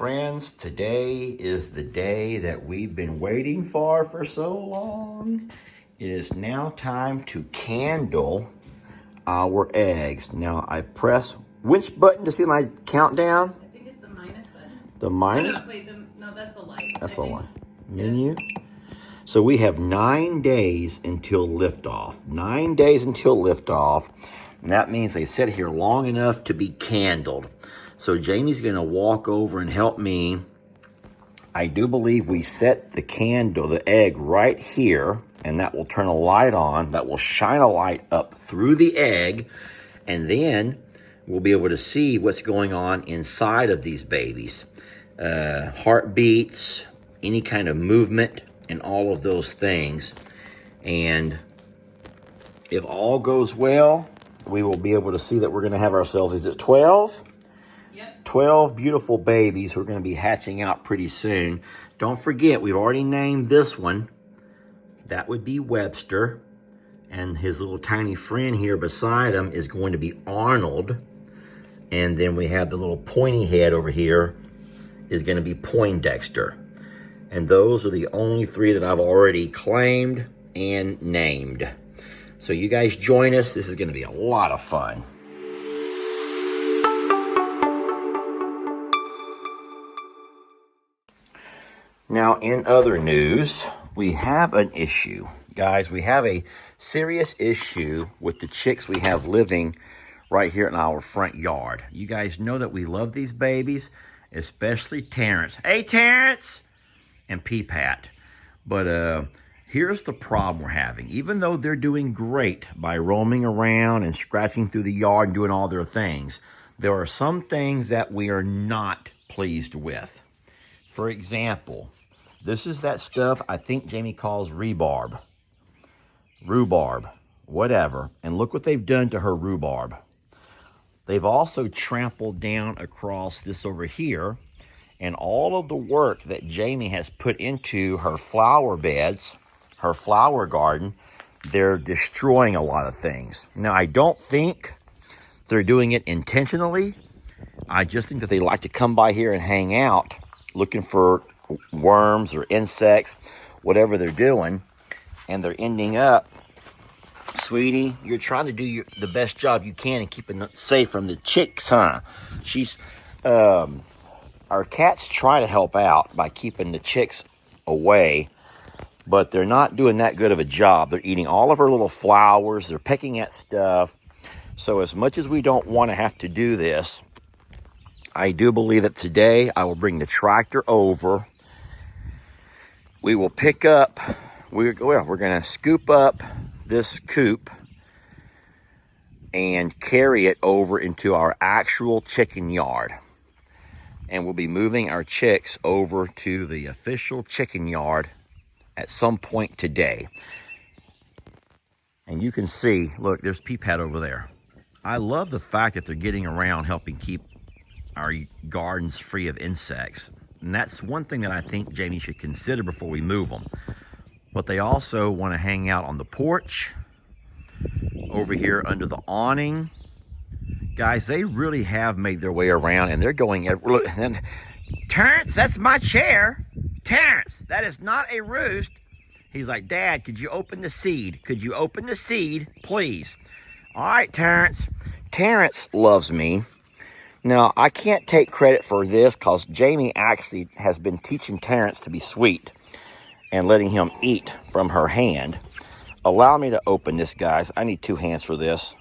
friends, today is the day that we've been waiting for so long. It is now time to candle our eggs. Now I press which button to see my countdown? I think it's the minus button. The minus? No, wait, no, that's the light. That's the light. Menu. So we have 9 days until liftoff. 9 days until liftoff. And that means they sit here long enough to be candled. So Jamie's going to walk over and help me. I do believe we set the candle, the egg, right here, and that will turn a light on. That will shine a light up through the egg, and then we'll be able to see what's going on inside of these babies. Heartbeats, any kind of movement, and all of those things. And if all goes well, we will be able to see that we're going to have ourselves, is it 12? 12 beautiful babies who are going to be hatching out pretty soon. Don't forget, we've already named this one. That would be Webster. And his little tiny friend here beside him is going to be Arnold. And then we have the little pointy head over here is going to be Poindexter. And those are the only 3 that I've already claimed and named. So you guys join us. This is going to be a lot of fun. Now, in other news, we have an issue. Guys, we have a serious issue with the chicks we have living right here in our front yard. You guys know that we love these babies, especially Terrence. Hey, Terrence! And Peepat. But here's the problem we're having. Even though they're doing great by roaming around and scratching through the yard and doing all their things, there are some things that we are not pleased with. For example, this is that stuff I think Jamie calls rhubarb, whatever. And look what they've done to her rhubarb. They've also trampled down across this over here, and all of the work that Jamie has put into her flower beds, her flower garden, they're destroying a lot of things. Now, I don't think they're doing it intentionally. I just think that they like to come by here and hang out looking for worms or insects, whatever they're doing, and they're ending up, sweetie, you're trying to do the best job you can in keeping them safe from the chicks, huh? Our cats try to help out by keeping the chicks away, but they're not doing that good of a job. They're eating all of her little flowers, they're pecking at stuff. So as much as we don't want to have to do this, I do believe that today I will bring the tractor over. We will pick up, we're going to scoop up this coop and carry it over into our actual chicken yard. And we'll be moving our chicks over to the official chicken yard at some point today. And you can see, look, there's Peepat over there. I love the fact that they're getting around helping keep our gardens free of insects. And that's one thing that I think Jamie should consider before we move them. But they also want to hang out on the porch, over here under the awning. Guys, they really have made their way around, and they're going, look, and Terrence, that's my chair. Terrence, that is not a roost. He's like, Dad, could you open the seed? Could you open the seed, please? All right, Terrence. Terrence loves me. Now, I can't take credit for this because Jamie actually has been teaching Terrence to be sweet and letting him eat from her hand. Allow me to open this, guys. I need 2 hands for this.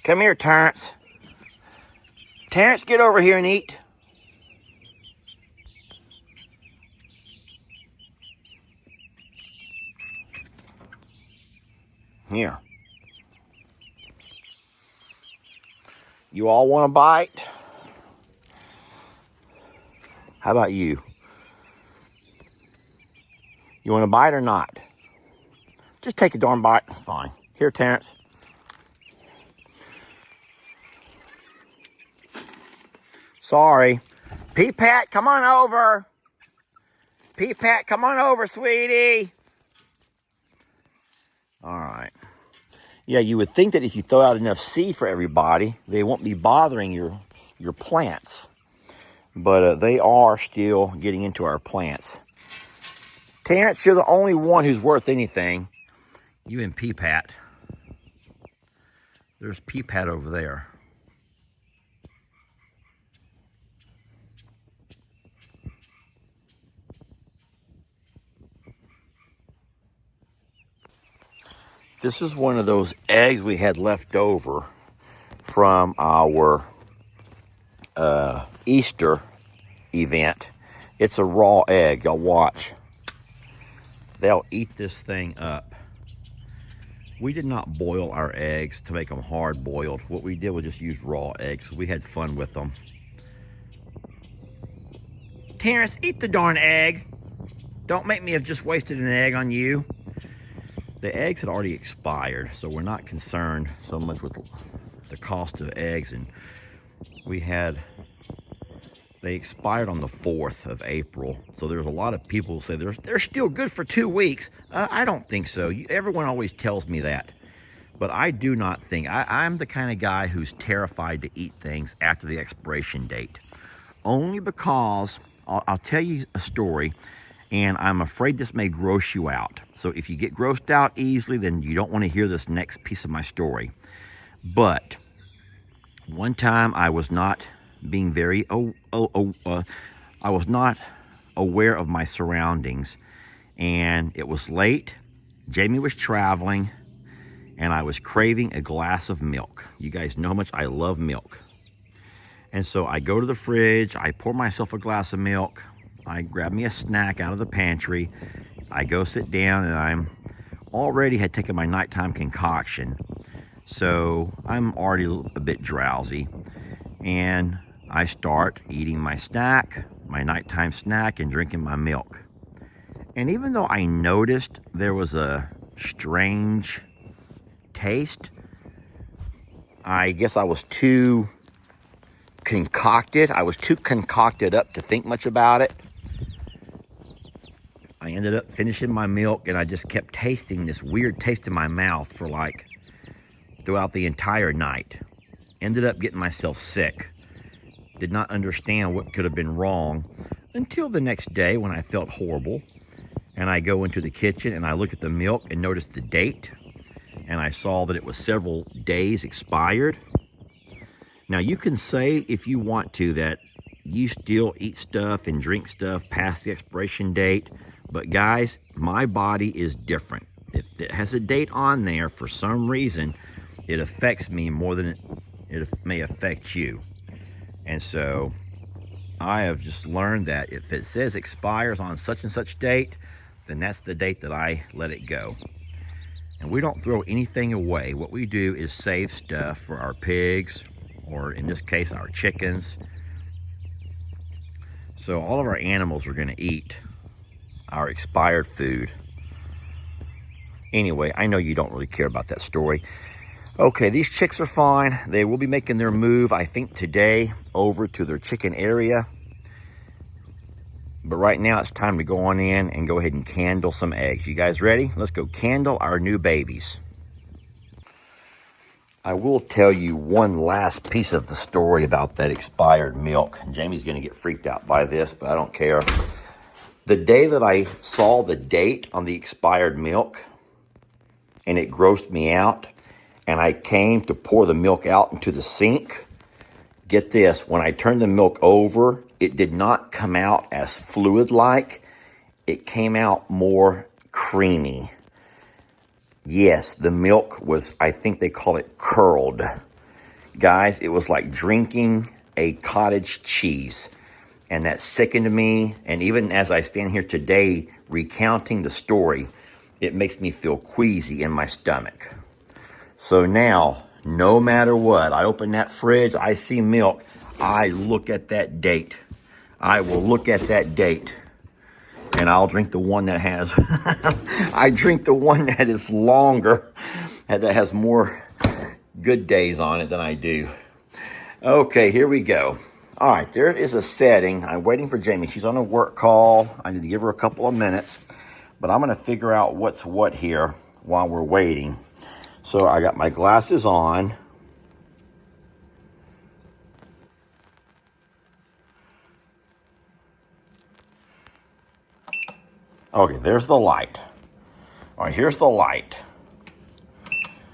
Come here, Terrence. Terrence, get over here and eat. Here. You all want a bite? How about you? You want a bite or not? Just take a darn bite. Fine. Here, Terrence. Sorry. Peepat, come on over. Peepat, come on over, sweetie. All right. Yeah, you would think that if you throw out enough seed for everybody, they won't be bothering your your plants. But they are still getting into our plants. Terrence, you're the only one who's worth anything. You and Peapat. There's Peapat over there. This is one of those eggs we had left over from our Easter event. It's a raw egg. Y'all watch. They'll eat this thing up. We did not boil our eggs to make them hard boiled. What we did was just use raw eggs. We had fun with them. Terrence, eat the darn egg. Don't make me have just wasted an egg on you. The eggs had already expired, so we're not concerned so much with the cost of eggs. And they expired on the 4th of April. So there's a lot of people who say they're still good for 2 weeks. I don't think so. Everyone always tells me that. But I do not think. I'm the kind of guy who's terrified to eat things after the expiration date. Only because, I'll tell you a story, and I'm afraid this may gross you out. So if you get grossed out easily, then you don't want to hear this next piece of my story. But one time I was not being very, I was not aware of my surroundings. And it was late. Jamie was traveling, and I was craving a glass of milk. You guys know how much I love milk. And so I go to the fridge, I pour myself a glass of milk, I grab me a snack out of the pantry, I go sit down, and I'm already had taken my nighttime concoction. So I'm already a bit drowsy, and I start eating my snack, my nighttime snack, and drinking my milk. And even though I noticed there was a strange taste, I guess I was too concocted. I was too concocted up to think much about it. I ended up finishing my milk, and I just kept tasting this weird taste in my mouth for throughout the entire night. Ended up getting myself sick. Did not understand what could have been wrong until the next day when I felt horrible. And I go into the kitchen and I look at the milk and notice the date. And I saw that it was several days expired. Now you can say if you want to that you still eat stuff and drink stuff past the expiration date. But guys, my body is different. If it has a date on there for some reason, it affects me more than it may affect you. And so I have just learned that if it says expires on such and such date, then that's the date that I let it go. And we don't throw anything away. What we do is save stuff for our pigs, or in this case, our chickens. So all of our animals are going to eat our expired food. Anyway, I know you don't really care about that story. Okay, these chicks are fine. They will be making their move, I think, today over to their chicken area. But right now it's time to go on in and go ahead and candle some eggs. You guys ready? Let's go candle our new babies. I will tell you one last piece of the story about that expired milk. Jamie's going to get freaked out by this, but I don't care. The day that I saw the date on the expired milk, and it grossed me out, and I came to pour the milk out into the sink, get this, when I turned the milk over, it did not come out as fluid-like. It came out more creamy. Yes, the milk was, I think they call it curled. Guys, it was like drinking a cottage cheese. And that sickened me. And even as I stand here today recounting the story, it makes me feel queasy in my stomach. So now, no matter what, I open that fridge, I see milk, I look at that date. I will look at that date, and I'll drink the one that has, I drink the one that is longer, that has more good days on it than I do. Okay, here we go. All right, there is a setting. I'm waiting for Jamie. She's on a work call. I need to give her a couple of minutes, but I'm going to figure out what's what here while we're waiting. So I got my glasses on. Okay, there's the light. All right, here's the light.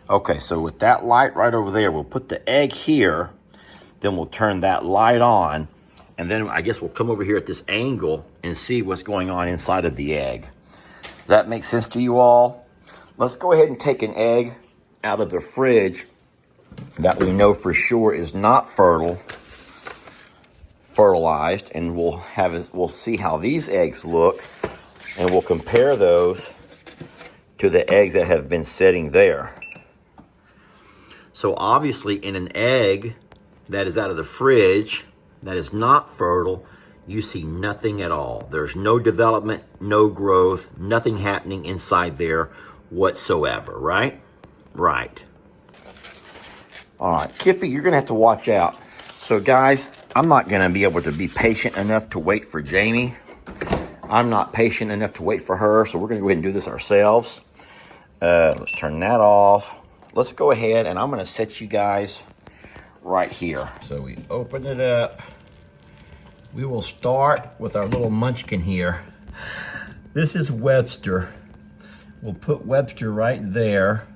Okay, so with that light right over there, we'll put the egg here, then we'll turn that light on, and then I guess we'll come over here at this angle and see what's going on inside of the egg. Does that make sense to you all? Let's go ahead and take an egg out of the fridge that we know for sure is not fertilized, and we'll see how these eggs look, and we'll compare those to the eggs that have been sitting there. So obviously in an egg that is out of the fridge, that is not fertile, you see nothing at all. There's no development, no growth, nothing happening inside there whatsoever, right? Right. All right, Kippy, you're gonna have to watch out. So guys, I'm not gonna be able to be patient enough to wait for Jamie. I'm not patient enough to wait for her, so we're gonna go ahead and do this ourselves. Let's turn that off. Let's go ahead, and I'm gonna set you guys right here. So we open it up. We will start with our little munchkin here. This is Webster. We'll put Webster right there.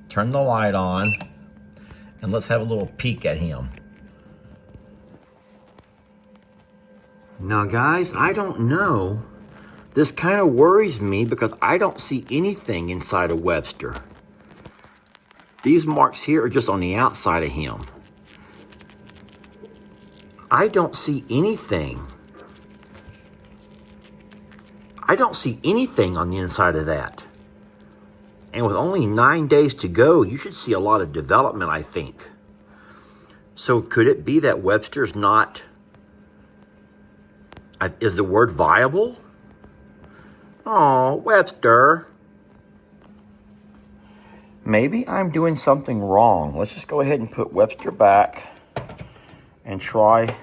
Turn the light on, and let's have a little peek at him. Now guys, I don't know. This kind of worries me because I don't see anything inside of Webster. These marks here are just on the outside of him. I don't see anything. I don't see anything on the inside of that. And with only 9 days to go, you should see a lot of development, I think. So could it be that Webster's not, is the word viable? Oh, Webster. Maybe I'm doing something wrong. Let's just go ahead and put Webster back and try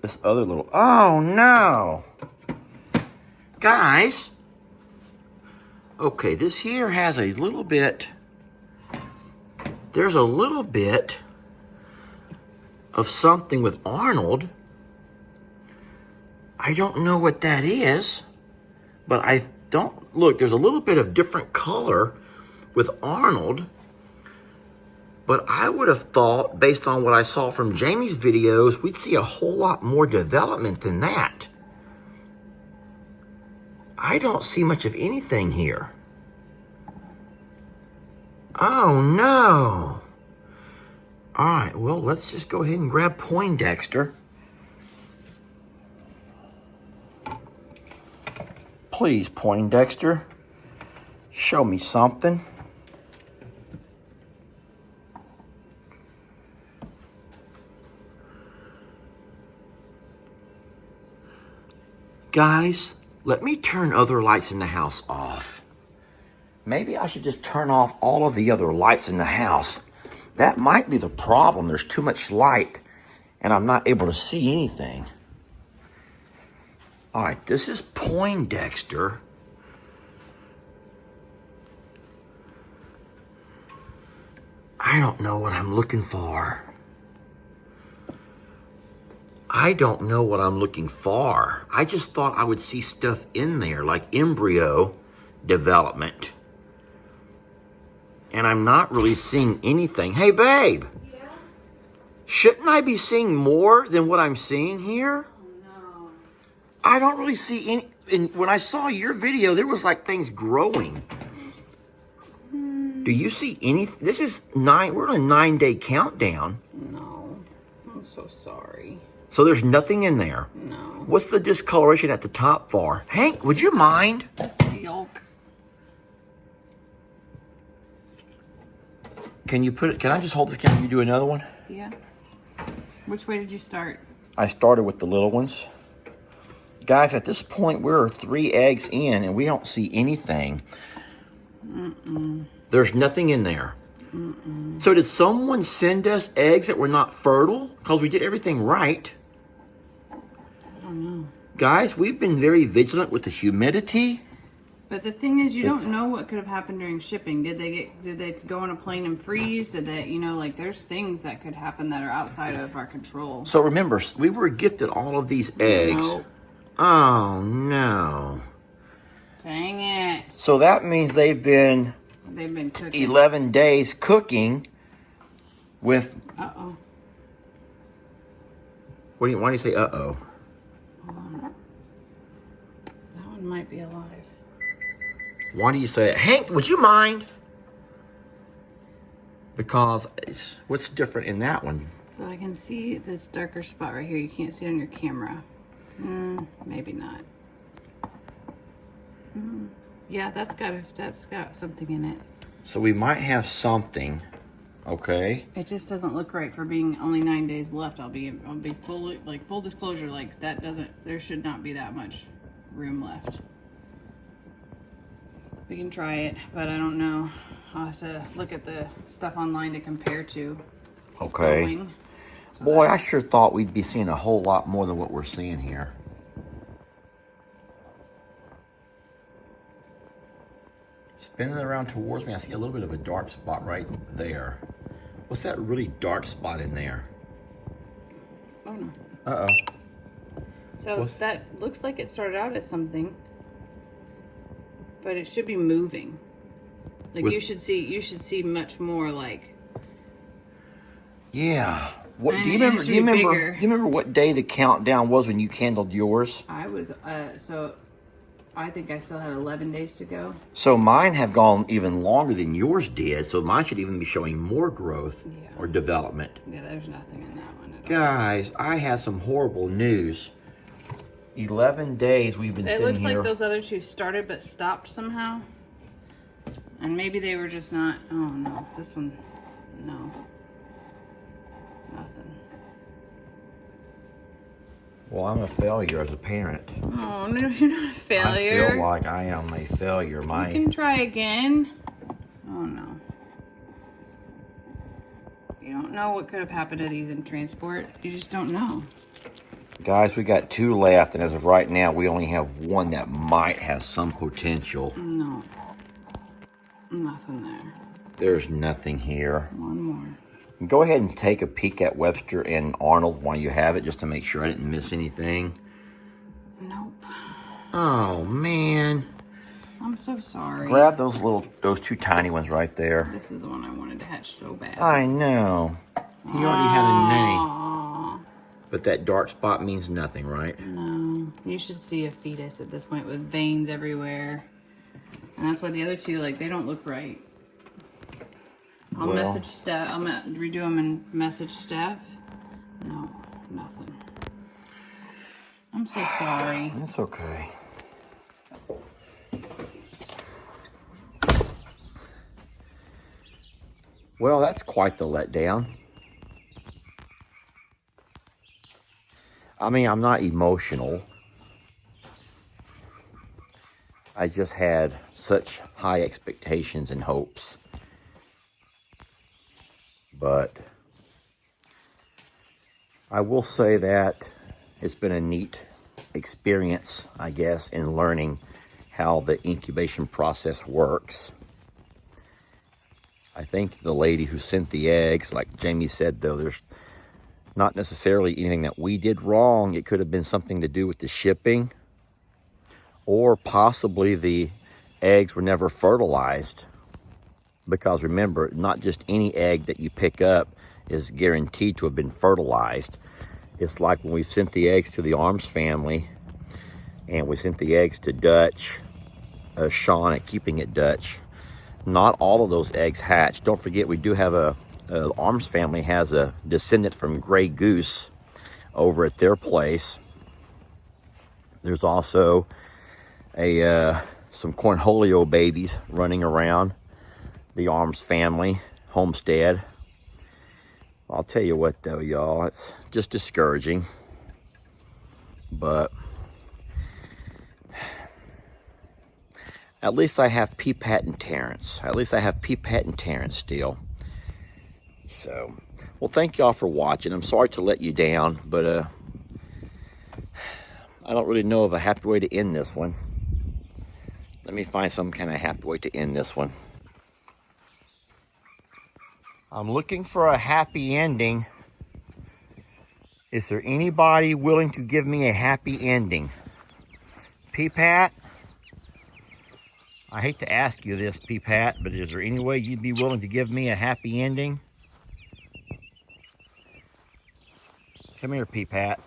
this other little, oh no. Guys. Okay, this here has a little bit, there's a little bit of something with Arnold. I don't know what that is, but I don't, look, there's a little bit of different color with Arnold, but I would have thought, based on what I saw from Jamie's videos, we'd see a whole lot more development than that. I don't see much of anything here. Oh no. All right, well, let's just go ahead and grab Poindexter. Please, Poindexter, show me something. Guys, let me turn other lights in the house off. Maybe I should just turn off all of the other lights in the house. That might be the problem. There's too much light and I'm not able to see anything. All right, this is Poindexter. I don't know what I'm looking for. I don't know what I'm looking for. I just thought I would see stuff in there like embryo development. And I'm not really seeing anything. Hey, babe. Yeah? Shouldn't I be seeing more than what I'm seeing here? No. I don't really see any. And when I saw your video, there was like things growing. Do you see any? This is we're on a 9-day countdown. No. I'm so sorry. So there's nothing in there. No. What's the discoloration at the top for? Hank, would you mind? That's the yolk. Can you put it, can I just hold this camera and you do another one? Yeah. Which way did you start? I started with the little ones. Guys, at this point, we're 3 eggs in and we don't see anything. There's nothing in there. So did someone send us eggs that were not fertile? Because we did everything right. I don't know. Guys, we've been very vigilant with the humidity. But the thing is, you don't know what could have happened during shipping. Did they go on a plane and freeze? Did they, like there's things that could happen that are outside of our control. So remember, we were gifted all of these eggs. Nope. Oh, no. Dang it. So that means they've been cooking. 11 days cooking with... Uh-oh. Why do you say uh-oh? Hold on. That one might be alive. Why do you say that? Hank, would you mind? Because what's different in that one? So I can see this darker spot right here. You can't see it on your camera. Maybe not. Yeah, that's got something in it. So we might have something, okay? It just doesn't look right for being only 9 days left. I'll be full disclosure, like there should not be that much room left. We can try it, but I don't know. I'll have to look at the stuff online to compare to. Okay. Boy, I sure thought we'd be seeing a whole lot more than what we're seeing here. Spinning around towards me, I see a little bit of a dark spot right there. What's that really dark spot in there? Oh no. Uh-oh. So that looks like it started out as something, but it should be moving. Like you should see much more like. Yeah. What do you remember? Do you remember what day the countdown was when you candled yours? I was so I think I still had 11 days to go. So mine have gone even longer than yours did. So mine should even be showing more growth or development. Yeah, there's nothing in that one at all. Guys, I have some horrible news. 11 days we've been sitting here. It looks like those other two started but stopped somehow. And maybe they were just not. Oh no, this one, no. Nothing. Well, I'm a failure as a parent. Oh, no, you're not a failure. I feel like I am a failure. You can try again. Oh, no. You don't know what could have happened to these in transport. You just don't know. Guys, we got 2 left, and as of right now, we only have 1 that might have some potential. No. Nothing there. There's nothing here. 1 more. Go ahead and take a peek at Webster and Arnold while you have it, just to make sure I didn't miss anything. Nope. Oh, man. I'm so sorry. Grab those 2 tiny ones right there. This is the one I wanted to hatch so bad. I know. He already had a name. But that dark spot means nothing, right? No. You should see a fetus at this point with veins everywhere. And that's why the other 2, like, they don't look right. I'll message Steph. I'll redo them and message Steph. No, nothing. I'm so sorry. It's okay. Well, that's quite the letdown. I mean, I'm not emotional. I just had such high expectations and hopes. But I will say that it's been a neat experience, I guess, in learning how the incubation process works. I think the lady who sent the eggs, like Jamie said, though, there's not necessarily anything that we did wrong. It could have been something to do with the shipping, or possibly the eggs were never fertilized. Because remember, not just any egg that you pick up is guaranteed to have been fertilized. It's like when we sent the eggs to the Arms family, and we sent the eggs to Dutch, Sean at Keeping It Dutch. Not all of those eggs hatched. Don't forget, we do have Arms family has a descendant from Gray Goose over at their place. There's also some Cornholio babies running around the Arms family homestead. I'll tell you what though, y'all, it's just discouraging. But at least I have Peepat and Terrence. At least I have Peepat and Terrence still. So, well, thank y'all for watching. I'm sorry to let you down, but I don't really know of a happy way to end this one. Let me find some kind of happy way to end this one. I'm looking for a happy ending. Is there anybody willing to give me a happy ending? Pea-Pat, I hate to ask you this, Pea-Pat, but is there any way you'd be willing to give me a happy ending? Come here, Pea-Pat.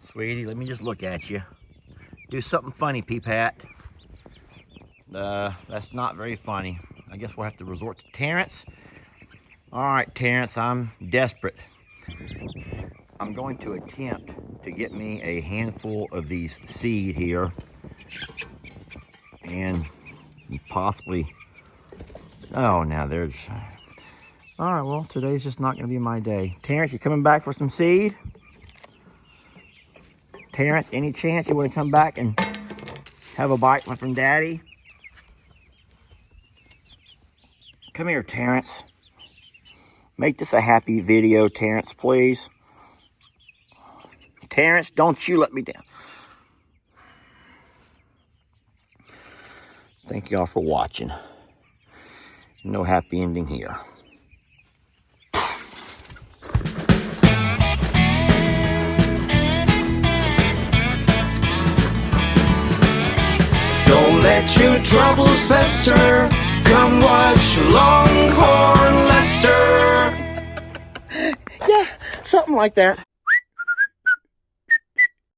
Sweetie, let me just look at you. Do something funny, Pea-Pat. That's not very funny. I guess we'll have to resort to Terrence. All right, Terrence, I'm desperate. I'm going to attempt to get me a handful of these seed here and possibly, oh, now there's, all right, well, today's just not going to be my day. Terrence, you coming back for some seed? Terrence, any chance you want to come back and have a bite from Daddy? Come here, Terrence. Make this a happy video, Terrence, please. Terrence, don't you let me down. Thank y'all for watching. No happy ending here. Don't let your troubles fester. Come watch Longhorn Lester. Yeah, something like that.